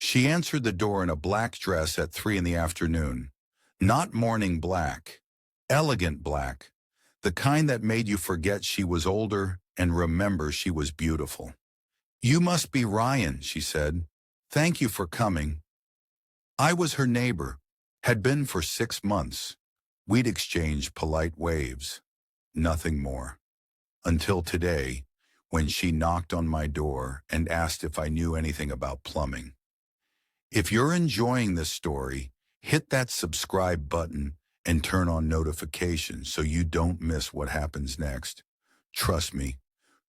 She answered the door in a black dress at 3 in the afternoon. Not morning black, elegant black, the kind that made you forget she was older and remember she was beautiful. "You must be Ryan," she said. "Thank you for coming." I was her neighbor, had been for 6 months. We'd exchanged polite waves. Nothing more. Until today, when she knocked on my door and asked if I knew anything about plumbing. If you're enjoying this story, hit that subscribe button and turn on notifications so you don't miss what happens next. Trust me,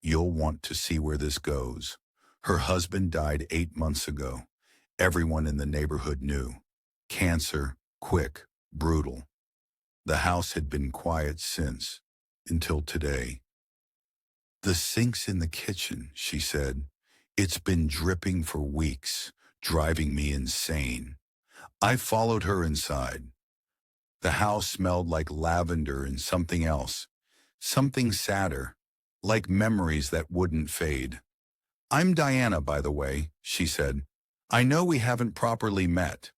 you'll want to see where this goes. Her husband died 8 months ago. Everyone in the neighborhood knew. Cancer, quick, brutal. The house had been quiet since, until today. "The sink's in the kitchen," she said. "It's been dripping for weeks, driving me insane." I followed her inside. The house smelled like lavender and something else, something sadder, like memories that wouldn't fade. "I'm Diana, by the way," she said. "I know we haven't properly met."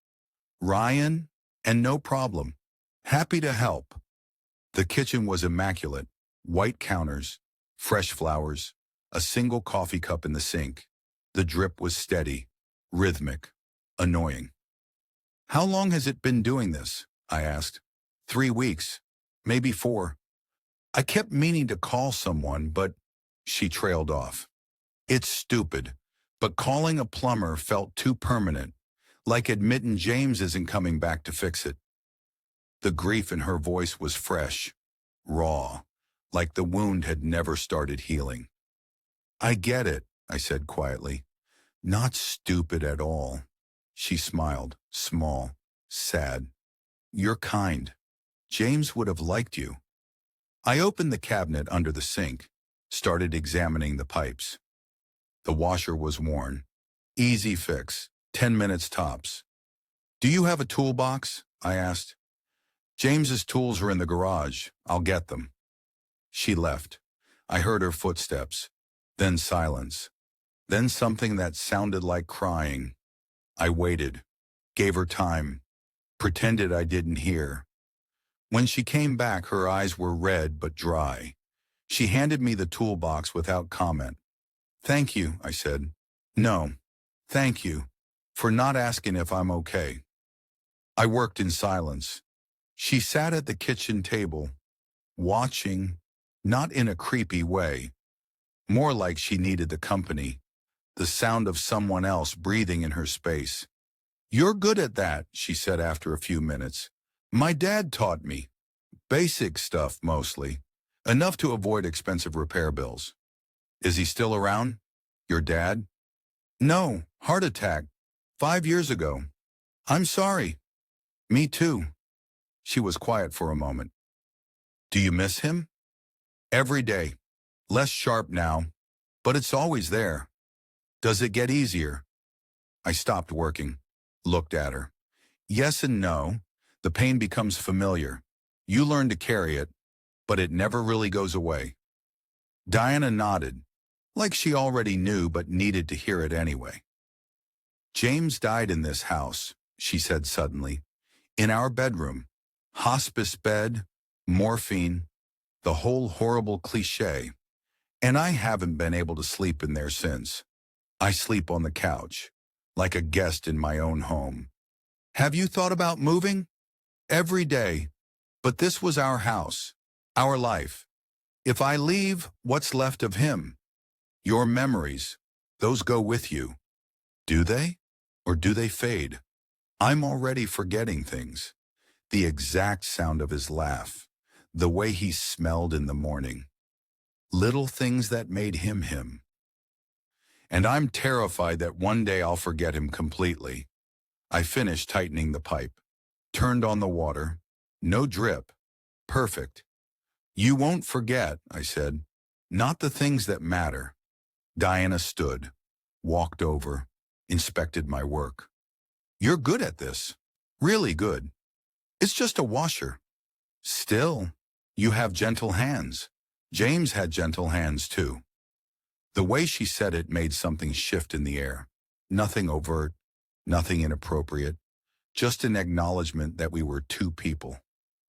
"Ryan? And no problem. Happy to help." The kitchen was immaculate. White counters, fresh flowers, a single coffee cup in the sink. The drip was steady, rhythmic, annoying. "How long has it been doing this?" I asked. 3 weeks, maybe 4. I kept meaning to call someone, but she trailed off. "It's stupid, but calling a plumber felt too permanent, like admitting James isn't coming back to fix it." The grief in her voice was fresh, raw, like the wound had never started healing. "I get it," I said quietly. "Not stupid at all." She smiled, small, sad. "You're kind. James would have liked you." I opened the cabinet under the sink, started examining the pipes. The washer was worn. Easy fix, 10 minutes tops. "Do you have a toolbox?" I asked. "James's tools are in the garage. I'll get them." She left. I heard her footsteps, then silence, then something that sounded like crying. I waited, gave her time, pretended I didn't hear. When she came back, her eyes were red but dry. She handed me the toolbox without comment. "Thank you," I said. "No, thank you, for not asking if I'm okay." I worked in silence. She sat at the kitchen table, watching, not in a creepy way, more like she needed the company, the sound of someone else breathing in her space. "You're good at that," she said after a few minutes. "My dad taught me. Basic stuff, mostly. Enough to avoid expensive repair bills." "Is he still around? Your dad?" "No, heart attack. 5 years ago." "I'm sorry." "Me too." She was quiet for a moment. "Do you miss him?" "Every day. Less sharp now, but it's always there." "Does it get easier?" I stopped working, looked at her. "Yes and no. The pain becomes familiar. You learn to carry it, but it never really goes away." Diana nodded, like she already knew but needed to hear it anyway. "James died in this house," she said suddenly. "In our bedroom. Hospice bed, morphine, the whole horrible cliché. And I haven't been able to sleep in there since. I sleep on the couch, like a guest in my own home. Have you thought about moving?" "Every day. But this was our house, our life. If I leave, what's left of him? Your memories, those go with you. Do they? Or do they fade? I'm already forgetting things. The exact sound of his laugh, the way he smelled in the morning. Little things that made him him. And I'm terrified that one day I'll forget him completely." I finished tightening the pipe, turned on the water. No drip. Perfect. "You won't forget," I said. "Not the things that matter." Diana stood, walked over, inspected my work. "You're good at this. Really good. It's just a washer." "Still, you have gentle hands." James had gentle hands too. The way she said it made something shift in the air. Nothing overt, Nothing inappropriate, just an acknowledgement that we were two people,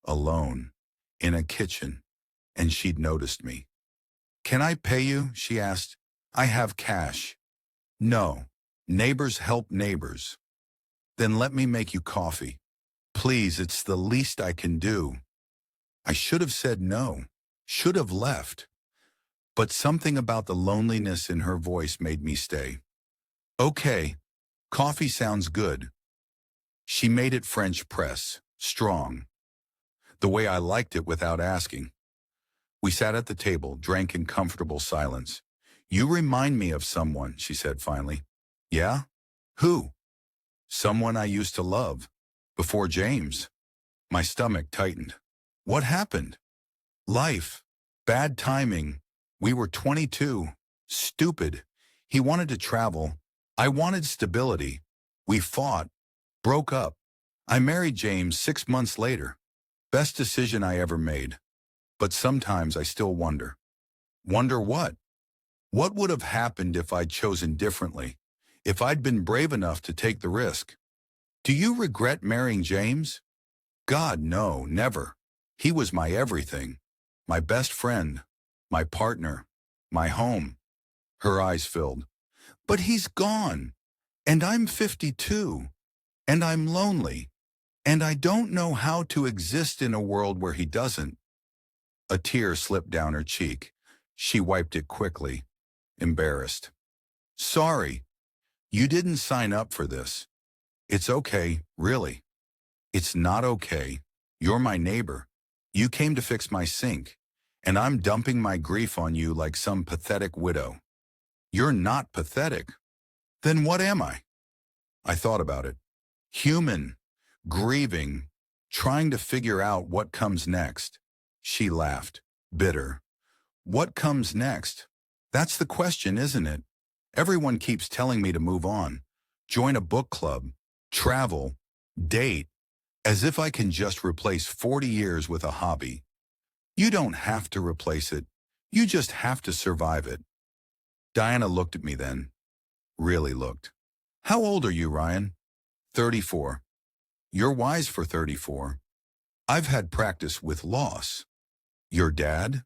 alone, in a kitchen, and she'd noticed me. "Can I pay you?" she asked. "I have cash." "No. Neighbors help neighbors." "Then let me make you coffee. Please, it's the least I can do." I should have said no, should have left, but something about the loneliness in her voice made me stay. "Okay, coffee sounds good." She made it French press, strong, the way I liked it without asking. We sat at the table, drank in comfortable silence. "You remind me of someone," she said finally. "Yeah? Who?" "Someone I used to love. Before James." My stomach tightened. What happened? Life. Bad timing. We were 22. Stupid. He wanted to travel. I wanted stability. We fought. Broke up. I married James 6 months later. Best decision I ever made. But sometimes I still wonder. Wonder what? What would have happened if I'd chosen differently? If I'd been brave enough to take the risk? Do you regret marrying James? God, no, never. He was my everything. My best friend. My partner. My home. Her eyes filled. But he's gone. And I'm 52. And I'm lonely. And I don't know how to exist in a world where he doesn't. A tear slipped down her cheek. She wiped it quickly, embarrassed. "Sorry, you didn't sign up for this." "It's okay, really." "It's not okay. You're my neighbor. You came to fix my sink, and I'm dumping my grief on you like some pathetic widow." "You're not pathetic." "Then what am I?" I thought about it. Human, grieving, trying to figure out what comes next. She laughed, bitter. What comes next? That's the question, isn't it? Everyone keeps telling me to move on, join a book club, travel, date, as if I can just replace 40 years with a hobby. You don't have to replace it. You just have to survive it. Diana looked at me then. Really looked. "How old are you, Ryan?" 34. "You're wise for 34. I've had practice with loss." "Your dad?"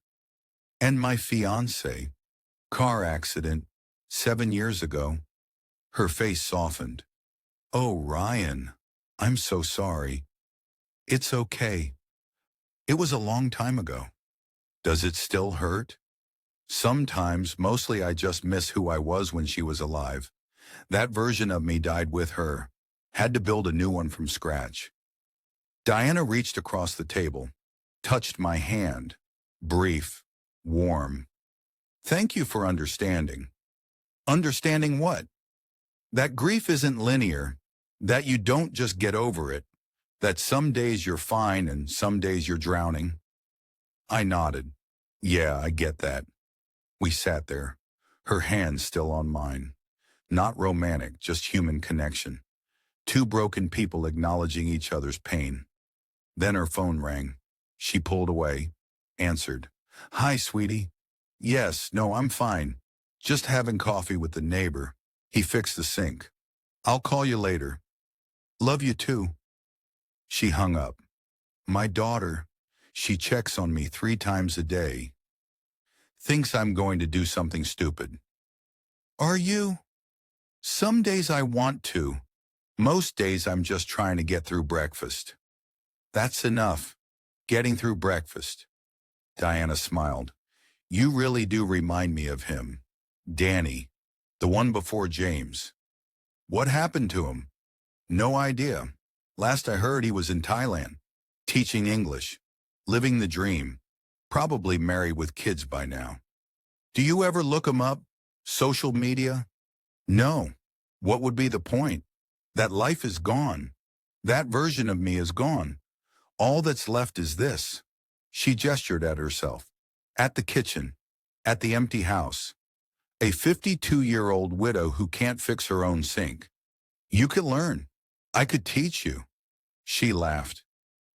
"And my fiancé. Car accident 7 years ago." Her face softened. "Oh, Ryan, I'm so sorry." "It's okay. It was a long time ago." "Does it still hurt?" "Sometimes, mostly I just miss who I was when she was alive. That version of me died with her. Had to build a new one from scratch." Diana reached across the table, touched my hand, brief, warm. "Thank you for understanding." "Understanding what?" "That grief isn't linear, that you don't just get over it, that some days you're fine and some days you're drowning." I nodded. "Yeah, I get that." We sat there, her hand still on mine. Not romantic, just human connection. Two broken people acknowledging each other's pain. Then her phone rang. She pulled away, answered. "Hi, sweetie." "Yes, no, I'm fine. Just having coffee with the neighbor. He fixed the sink. I'll call you later." "Love you too." She hung up. My daughter, she checks on me 3 times a day. Thinks I'm going to do something stupid. "Are you?" "Some days I want to. Most days I'm just trying to get through breakfast." "That's enough. Getting through breakfast." Diana smiled. "You really do remind me of him. Danny, the one before James." "What happened to him?" "No idea. Last I heard he was in Thailand, teaching English, living the dream. Probably married with kids by now." "Do you ever look him up? Social media?" "No. What would be the point? That life is gone. That version of me is gone. All that's left is this." She gestured at herself. At the kitchen. At the empty house. A 52-year-old widow who can't fix her own sink. "You could learn. I could teach you." She laughed.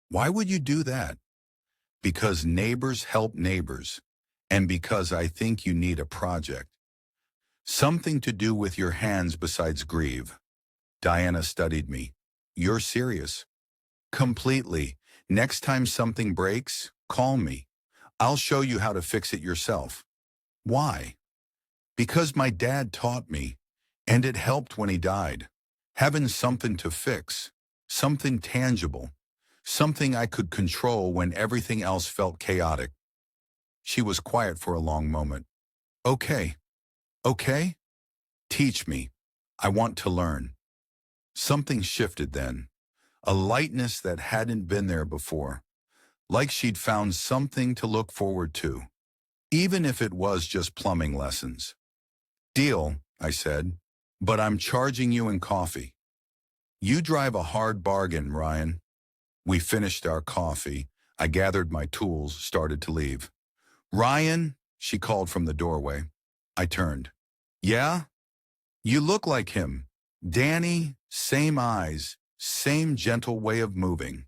"Why would you do that?" "Because neighbors help neighbors. And because I think you need a project. Something to do with your hands besides grieve." Diana studied me. You're serious? Completely. Next time something breaks, call me. I'll show you how to fix it yourself. Why? Because my dad taught me, and it helped when he died. Having something to fix, something tangible, something I could control when everything else felt chaotic. She was quiet for a long moment. Okay, okay? Teach me. I want to learn. Something shifted then, a lightness that hadn't been there before, like she'd found something to look forward to, even if it was just plumbing lessons. Deal, I said, but I'm charging you in coffee. You drive a hard bargain, Ryan. We finished our coffee. I gathered my tools, started to leave. Ryan, she called from the doorway. I turned. Yeah? You look like him. Danny, same eyes, same gentle way of moving.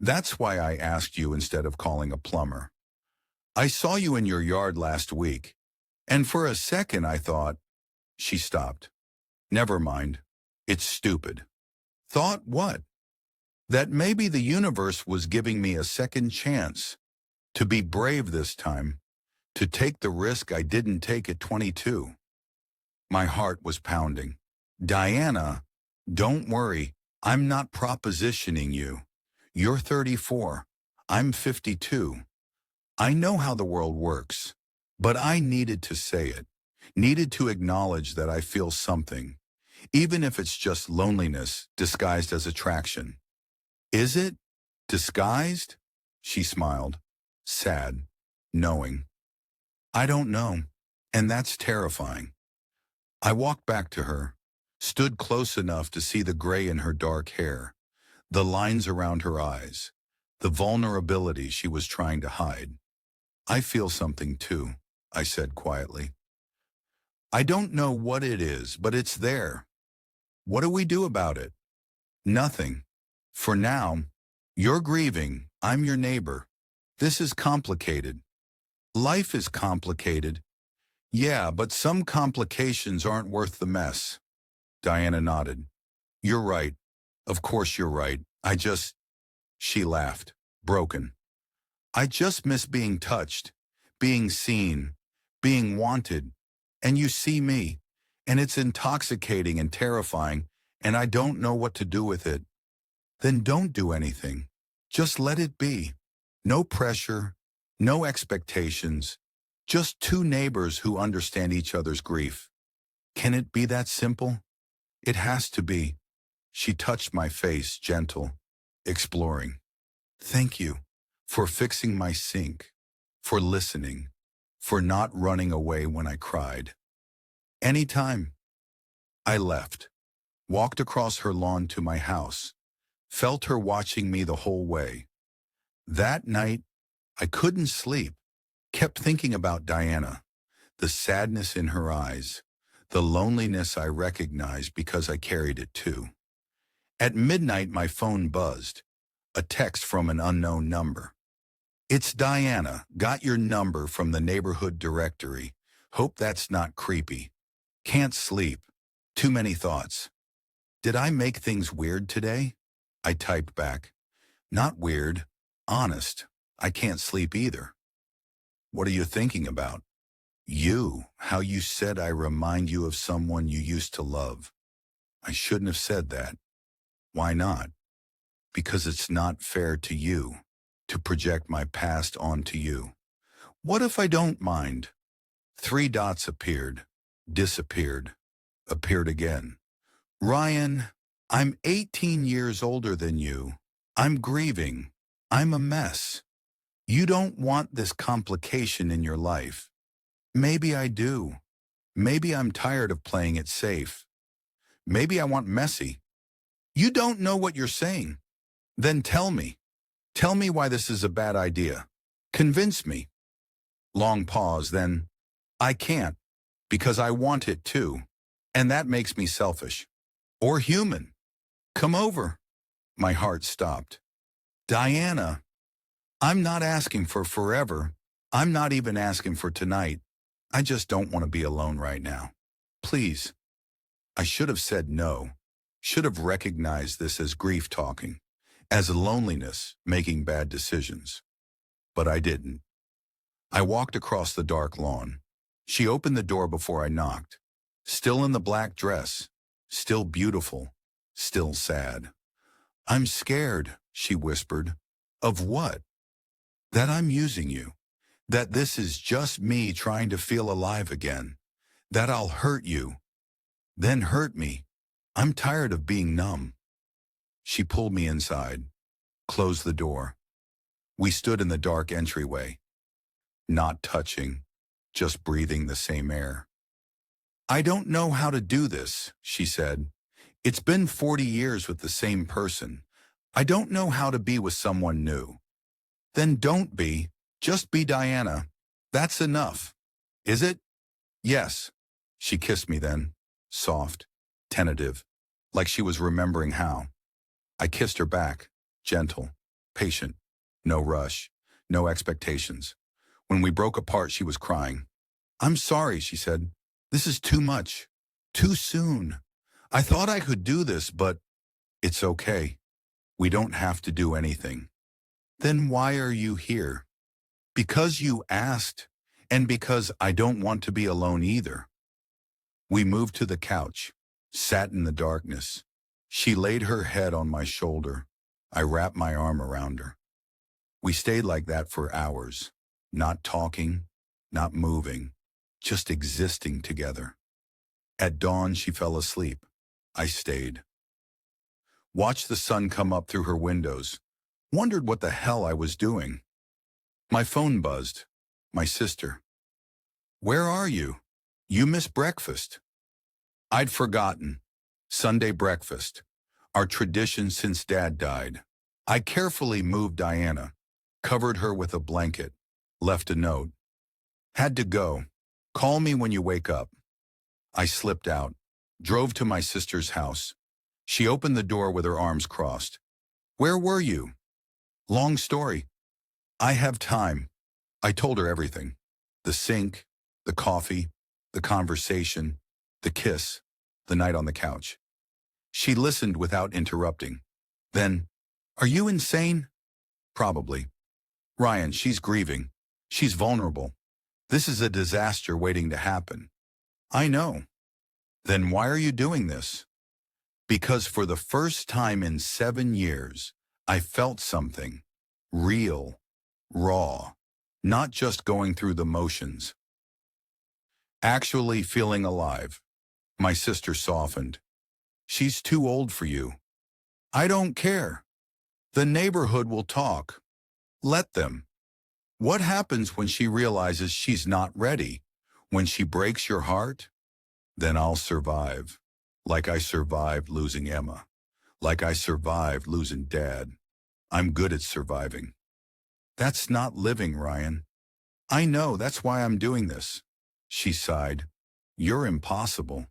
That's why I asked you instead of calling a plumber. I saw you in your yard last week, and for a second I thought, she stopped. Never mind. It's stupid. Thought what? That maybe the universe was giving me a second chance, to be brave this time, to take the risk I didn't take at 22. My heart was pounding. Diana, don't worry, I'm not propositioning you. You're 34. I'm 52. I know how the world works, but I needed to say it, needed to acknowledge that I feel something, even if it's just loneliness disguised as attraction. Is it? Disguised? She smiled, sad, knowing. I don't know, and that's terrifying. I walked back to her, stood close enough to see the gray in her dark hair, the lines around her eyes, the vulnerability she was trying to hide. I feel something too, I said quietly. I don't know what it is, but it's there. What do we do about it? Nothing. For now, you're grieving, I'm your neighbor. This is complicated. Life is complicated. Yeah, but some complications aren't worth the mess. Diana nodded. You're right. Of course you're right. She laughed, broken. I just miss being touched, being seen, being wanted. And you see me, and it's intoxicating and terrifying, and I don't know what to do with it. Then don't do anything. Just let it be. No pressure, no expectations, just two neighbors who understand each other's grief. Can it be that simple? It has to be. She touched my face, gentle, exploring. Thank you for fixing my sink, for listening, for not running away when I cried. Anytime. I left, walked across her lawn to my house, felt her watching me the whole way. That night, I couldn't sleep, kept thinking about Diana, the sadness in her eyes, the loneliness I recognized because I carried it too. At midnight, my phone buzzed, a text from an unknown number. It's Diana, got your number from the neighborhood directory. Hope that's not creepy. Can't sleep. Too many thoughts. Did I make things weird today? I typed back. Not weird. Honest. I can't sleep either. What are you thinking about? You, how you said I remind you of someone you used to love. I shouldn't have said that. Why not? Because it's not fair to you to project my past onto you. What if I don't mind? 3 dots appeared, disappeared, appeared again. Ryan, I'm 18 years older than you. I'm grieving. I'm a mess. You don't want this complication in your life. Maybe I do. Maybe I'm tired of playing it safe. Maybe I want messy. You don't know what you're saying. Then tell me. Tell me why this is a bad idea. Convince me. Long pause, then, I can't, because I want it too. And that makes me selfish. Or human. Come over. My heart stopped. Diana, I'm not asking for forever. I'm not even asking for tonight. I just don't want to be alone right now. Please. I should have said no. Should have recognized this as grief talking, as loneliness making bad decisions. But I didn't. I walked across the dark lawn. She opened the door before I knocked. Still in the black dress, still beautiful, still sad. "I'm scared," she whispered. "Of what?" "That I'm using you. That this is just me trying to feel alive again. That I'll hurt you. Then hurt me. I'm tired of being numb." She pulled me inside, closed the door. We stood in the dark entryway, not touching, just breathing the same air. "I don't know how to do this," she said. "It's been 40 years with the same person. I don't know how to be with someone new." "Then don't be. Just be Diana. That's enough." "Is it?" "Yes." She kissed me then, soft, tentative, like she was remembering how. I kissed her back, gentle, patient, no rush, no expectations. When we broke apart, she was crying. "I'm sorry," she said. "This is too much. Too soon. I thought I could do this, but it's okay. We don't have to do anything." "Then why are you here?" "Because you asked, and because I don't want to be alone either." We moved to the couch, sat in the darkness. She laid her head on my shoulder. I wrapped my arm around her. We stayed like that for hours, not talking, not moving, just existing together. At dawn, she fell asleep. I stayed. Watched the sun come up through her windows. Wondered what the hell I was doing. My phone buzzed. My sister. "Where are you? You missed breakfast." I'd forgotten. Sunday breakfast. Our tradition since Dad died. I carefully moved Diana, covered her with a blanket, left a note. "Had to go. Call me when you wake up." I slipped out, drove to my sister's house. She opened the door with her arms crossed. "Where were you?" "Long story." "I have time." I told her everything. The sink, the coffee, the conversation, the kiss, the night on the couch. She listened without interrupting. Then, "Are you insane?" "Probably." "Ryan, she's grieving. She's vulnerable. This is a disaster waiting to happen." "I know." "Then why are you doing this?" "Because for the first time in 7 years, I felt something. Real. Raw. Not just going through the motions. Actually feeling alive." My sister softened. "She's too old for you." "I don't care. The neighborhood will talk. Let them." "What happens when she realizes she's not ready? When she breaks your heart?" "Then I'll survive. Like I survived losing Emma. Like I survived losing Dad. I'm good at surviving." "That's not living, Ryan." "I know, that's why I'm doing this." She sighed. "You're impossible."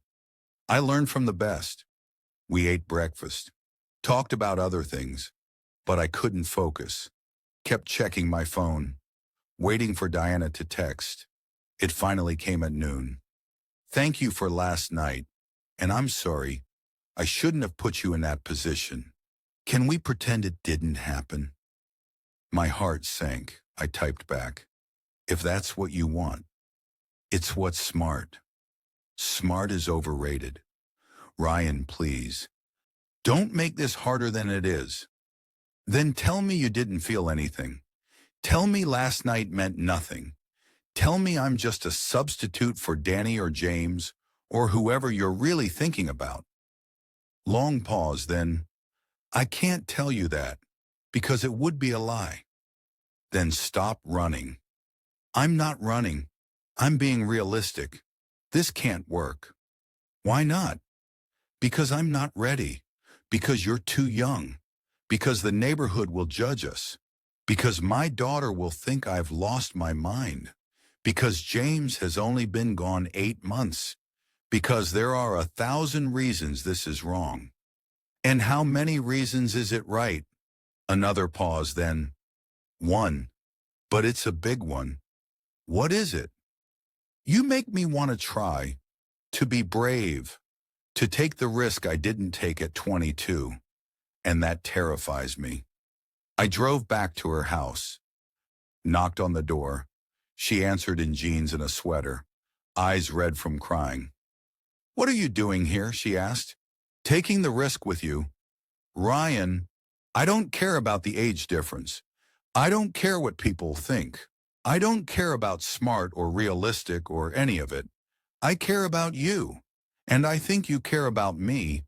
I learned from the best. We ate breakfast, talked about other things, but I couldn't focus. Kept checking my phone, waiting for Diana to text. It finally came at noon. "Thank you for last night, and I'm sorry. I shouldn't have put you in that position. Can we pretend it didn't happen?" My heart sank. I typed back, "If that's what you want, it's what's smart." Smart is overrated. Ryan, please, don't make this harder than it is. Then tell me you didn't feel anything. Tell me last night meant nothing. Tell me I'm just a substitute for Danny or James or whoever you're really thinking about. Long pause, then, "I can't tell you that because it would be a lie." "Then stop running." "I'm not running. I'm being realistic. This can't work." "Why not?" "Because I'm not ready. Because you're too young. Because the neighborhood will judge us. Because my daughter will think I've lost my mind. Because James has only been gone 8 months. Because there are 1,000 reasons this is wrong." "And how many reasons is it right?" Another pause, then, "One, but it's a big one." "What is it?" "You make me want to try, to be brave." To take the risk I didn't take at 22, and that terrifies me. I drove back to her house, knocked on the door. She answered in jeans and a sweater, eyes red from crying. "What are you doing here?" she asked. "Taking the risk with you." "Ryan, I don't care about the age difference. I don't care what people think. I don't care about smart or realistic or any of it. I care about you. And I think you care about me.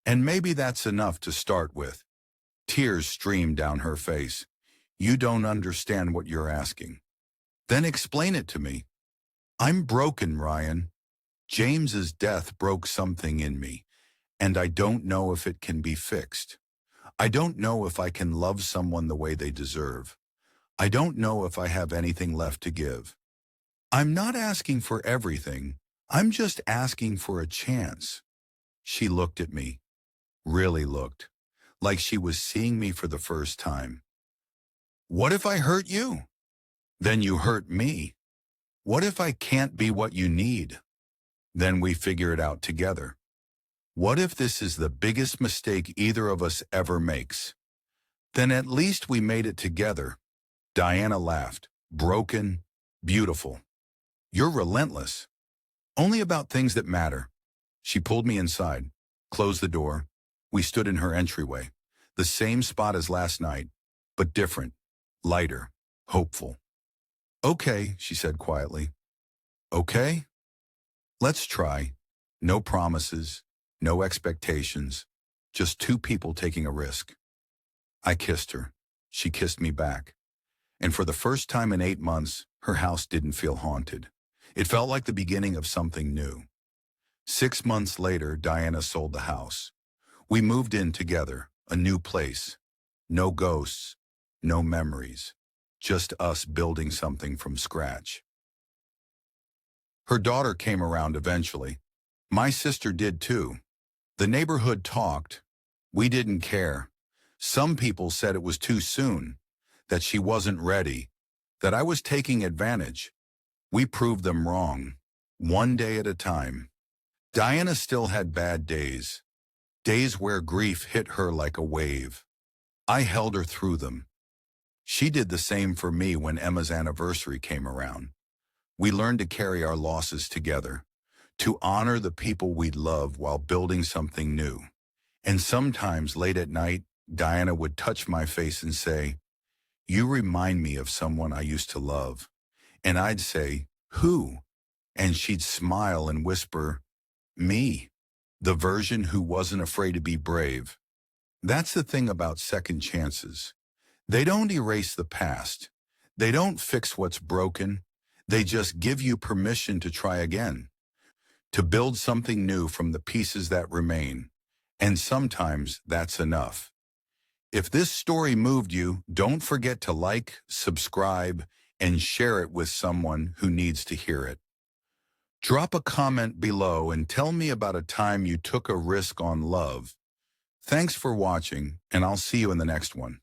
And maybe that's enough to start with." Tears streamed down her face. "You don't understand what you're asking." "Then explain it to me." "I'm broken, Ryan. James's death broke something in me, and I don't know if it can be fixed. I don't know if I can love someone the way they deserve. I don't know if I have anything left to give. I'm not asking for everything. I'm just asking for a chance." She looked at me, really looked, like she was seeing me for the first time. "What if I hurt you?" "Then you hurt me." "What if I can't be what you need?" "Then we figure it out together." "What if this is the biggest mistake either of us ever makes?" "Then at least we made it together." Diana laughed. "Broken, beautiful. You're relentless. Only about things that matter." She pulled me inside, closed the door. We stood in her entryway, the same spot as last night, but different, lighter, hopeful. "Okay," she said quietly. "Okay? Let's try. No promises, no expectations, just two people taking a risk." I kissed her. She kissed me back. And for the first time in 8 months, her house didn't feel haunted. It felt like the beginning of something new. 6 months later, Diana sold the house. We moved in together, a new place. No ghosts, no memories, just us building something from scratch. Her daughter came around eventually. My sister did too. The neighborhood talked. We didn't care. Some people said it was too soon, that she wasn't ready, that I was taking advantage. We proved them wrong, one day at a time. Diana still had bad days, days where grief hit her like a wave. I held her through them. She did the same for me when Emma's anniversary came around. We learned to carry our losses together, to honor the people we love while building something new. And sometimes late at night, Diana would touch my face and say, "You remind me of someone I used to love." And I'd say, "Who?" And she'd smile and whisper, "Me, the version who wasn't afraid to be brave." That's the thing about second chances. They don't erase the past. They don't fix what's broken. They just give you permission to try again, to build something new from the pieces that remain. And sometimes that's enough. If this story moved you, don't forget to like, subscribe, and share it with someone who needs to hear it. Drop a comment below and tell me about a time you took a risk on love. Thanks for watching, and I'll see you in the next one.